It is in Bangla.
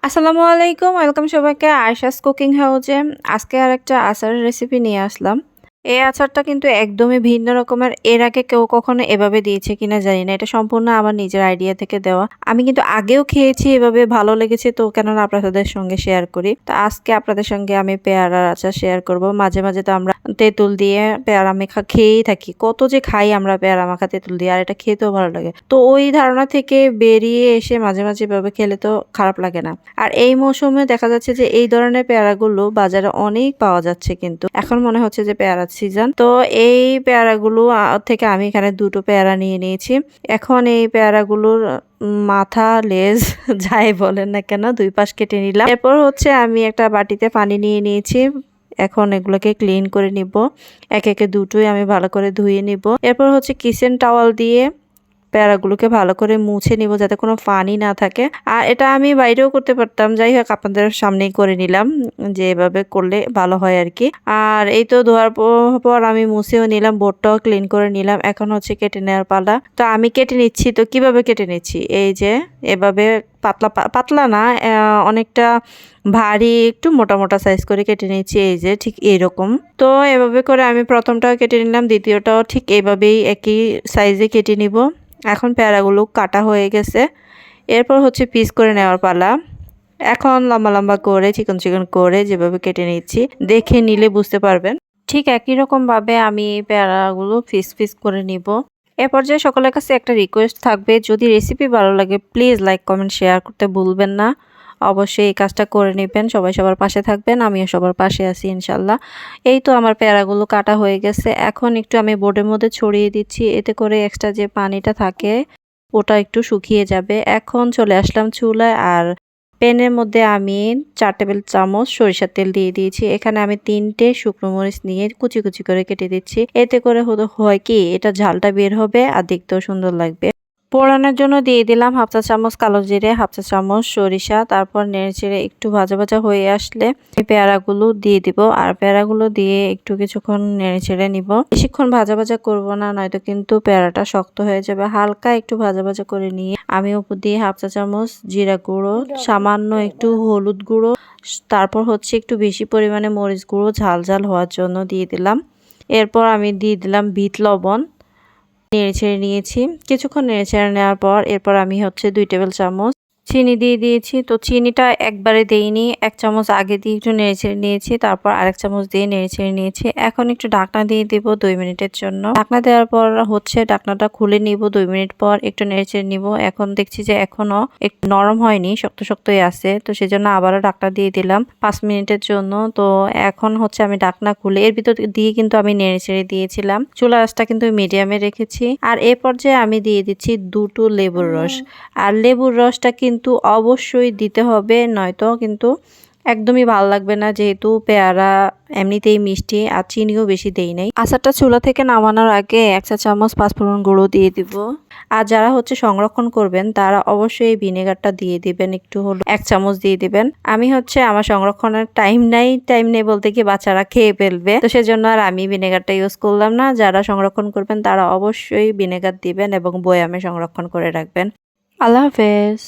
আসসালামু আলাইকুম। ওয়েলকাম সবাইকে আয়েশাস কুকিং হাউজে। আজকে আরেকটা আচারের রেসিপি নিয়ে আসলাম। এই আচারটা কিন্তু একদমই ভিন্ন রকমের। এর আগে কেউ কখনো এভাবে দিয়েছে কিনা জানি না। এটা সম্পূর্ণ আমার নিজের আইডিয়া থেকে দেওয়া। আমি কিন্তু আগেও খেয়েছি, এভাবে ভালো লেগেছে, তো কেননা আপনাদের সঙ্গে শেয়ার করি। তো আজকে আপনাদের সঙ্গে আমি পেয়ারার আচার শেয়ার করব। মাঝে মাঝে তো আমরা তেঁতুল দিয়ে পেয়ারা মাখা খেয়েই থাকি। কত যে খাই আমরা পেয়ারা মাখা তেঁতুল দিয়ে, আর এটা খেতেও ভালো লাগে। তো ওই ধারণা থেকে বেরিয়ে এসে মাঝে মাঝে এভাবে খেলে তো খারাপ লাগে না। আর এই মৌসুমে দেখা যাচ্ছে যে এই ধরনের পেয়ারাগুলো বাজারে অনেক পাওয়া যাচ্ছে, কিন্তু এখন মনে হচ্ছে যে পেয়ারার সিজন। তো এই পেয়ারাগুলো থেকে আমি এখানে দুটো পেয়ারা নিয়ে নিয়েছি। এখন এই পেয়ারাগুলোর মাথা লেজ যাই বলেন না কেন দুই পাশ কেটে নিলাম। এরপর হচ্ছে আমি একটা বাটিতে পানি নিয়ে নিয়েছি। এখন এগুলোকে ক্লিন করে নিব। একে একে দুটোই আমি ভালো করে ধুয়ে নিব। এরপর হচ্ছে কিচেন টাওয়াল দিয়ে পেয়ারাগুলোকে ভালো করে মুছে নিব, যাতে কোনো পানি না থাকে। আর এটা আমি বাইরেও করতে পারতাম, যাই হোক আপনাদের সামনেই করে নিলাম যে এভাবে করলে ভালো হয় আর কি। আর এই তো ধোয়ার পর আমি মুছেও নিলাম, বোর্ডটাও ক্লিন করে নিলাম। এখন হচ্ছে কেটে নেওয়ার পালা। তো আমি কেটে নিচ্ছি। তো কিভাবে কেটে নিচ্ছি, এই যে এভাবে পাতলা পাতলা না, অনেকটা ভারী, একটু মোটা মোটা সাইজ করে কেটে নিচ্ছি, এই যে ঠিক এইরকম। তো এভাবে করে আমি প্রথমটাও কেটে নিলাম, দ্বিতীয়টাও ঠিক এইভাবেই একই সাইজে কেটে নিব। এখন পেয়ারাগুলো কাটা হয়ে গেছে। এরপর হচ্ছে পিস করে নেওয়ার পালা। এখন লম্বা লম্বা করে চিকন চিকন করে যেভাবে কেটে নিচ্ছি, দেখে নিলে বুঝতে পারবেন। ঠিক একই রকম ভাবে আমি পেয়ারাগুলো পিস পিস করে নিব। এ পর্যায়ে সকলের কাছে একটা রিকোয়েস্ট থাকবে, যদি রেসিপি ভালো লাগে প্লিজ লাইক কমেন্ট শেয়ার করতে ভুলবেন না। অবশ্যই এই কাজটা করে নেবেন। সবাই সবার পাশে থাকবেন, আমিও সবার পাশে আছি ইনশাল্লাহ। এই তো আমার পেয়ারাগুলো কাটা হয়ে গেছে। এখন একটু আমি বোর্ডের মধ্যে ছড়িয়ে দিচ্ছি, এতে করে এক্সট্রা যে পানিটা থাকে ওটা একটু শুকিয়ে যাবে। এখন চলে আসলাম চুলায়, আর প্যানের মধ্যে আমি 4 টেবিল চামচ সরিষার তেল দিয়ে দিয়েছি। এখানে আমি 3টে শুকনো মরিচ নিয়ে কুচি কুচি করে কেটে দিচ্ছি। এতে করে হয় কি, এটা ঝালটা বের হবে আর দেখতেও সুন্দর লাগবে। ফোড়নের জন্য দিয়ে দিলাম হাফ চা চামচ কালো জিরে, হাফ চা চামচ সরিষা। তারপর নেড়েচেড়ে একটু ভাজা ভাজা হয়ে আসলে এই পেয়ারাগুলো দিয়ে দিব। আর পেয়ারাগুলো দিয়ে একটু কিছুক্ষণ নেড়েচেড়ে নিব। বেশিক্ষণ ভাজা ভাজা করব না, নয়তো কিন্তু পেয়ারাটা শক্ত হয়ে যাবে। হালকা একটু ভাজা ভাজা করে নিয়ে আমি উপর দিয়ে হাফ চা চামচ জিরা গুঁড়ো, সামান্য একটু হলুদ গুঁড়ো, তারপর হচ্ছে একটু বেশি পরিমাণে মরিচ গুঁড়ো ঝাল ঝাল হওয়ার জন্য দিয়ে দিলাম। এরপর আমি দিয়ে দিলাম বিট লবণ, নেড়েচেড়ে নিয়েছি। কিছুক্ষণ নেড়েচেড়ে নেওয়ার পর এরপর আমি হচ্ছে 2 টেবিল চামচ চিনি দিয়ে দিয়েছি। তো চিনিটা একবারে দেইনি, 1 চামচ আগে দিয়ে একটু নেড়েচেড়ে নিয়েছি, তারপর আরেক চামচ দিয়ে নেড়েচেড়ে নিয়েছি। এখন একটু ঢাকনা দিয়ে দিব 2 মিনিটের জন্য। ঢাকনা দেওয়ার পর হচ্ছে ঢাকনাটা খুলে নিব। 2 মিনিট পর একটু নেড়েচেড়ে নিব। এখন দেখছি যে এখনো একটু নরম হয়নি, শক্ত শক্তই আছে। তো সেজন্য আবারও ঢাকনা দিয়ে দিলাম 5 মিনিটের জন্য। তো এখন হচ্ছে আমি ঢাকনা খুলে এর ভিতর দিয়ে কিন্তু আমি নেড়েচেড়ে দিয়েছিলাম। চুলার আঁচটা কিন্তু মিডিয়ামে রেখেছি। আর এ পর্যায়ে আমি দিয়ে দিচ্ছি 2টো লেবুর রস। আর লেবুর রসটা কিন্তু অবশ্যই দিতে হবে, নয়তো কিন্তু একদমই ভালো লাগবে না, যেহেতু পেয়ারা এমনিতেই মিষ্টি আর চিনিও বেশি দেই নাই। আচারটা চুলা থেকে নামানোর আগে 1 চা চামচ পাঁচফোড়ন গুঁড়ো দিয়ে দিব। আর যারা হচ্ছে সংরক্ষণ করবেন তারা অবশ্যই ভিনেগারটা দিয়ে দিবেন, একটু হলো 1 চামচ দিয়ে দিবেন। আমি হচ্ছে আমার সংরক্ষণের টাইম নেই বলতে কি বাচ্চারা খেয়ে ফেলবে, তো সেজন্য আর আমি ভিনেগারটা ইউজ করলাম না। যারা সংরক্ষণ করবেন তারা অবশ্যই ভিনেগার দিবেন এবং বয়ামে সংরক্ষণ করে রাখবেন। আল্লাহ হাফেজ।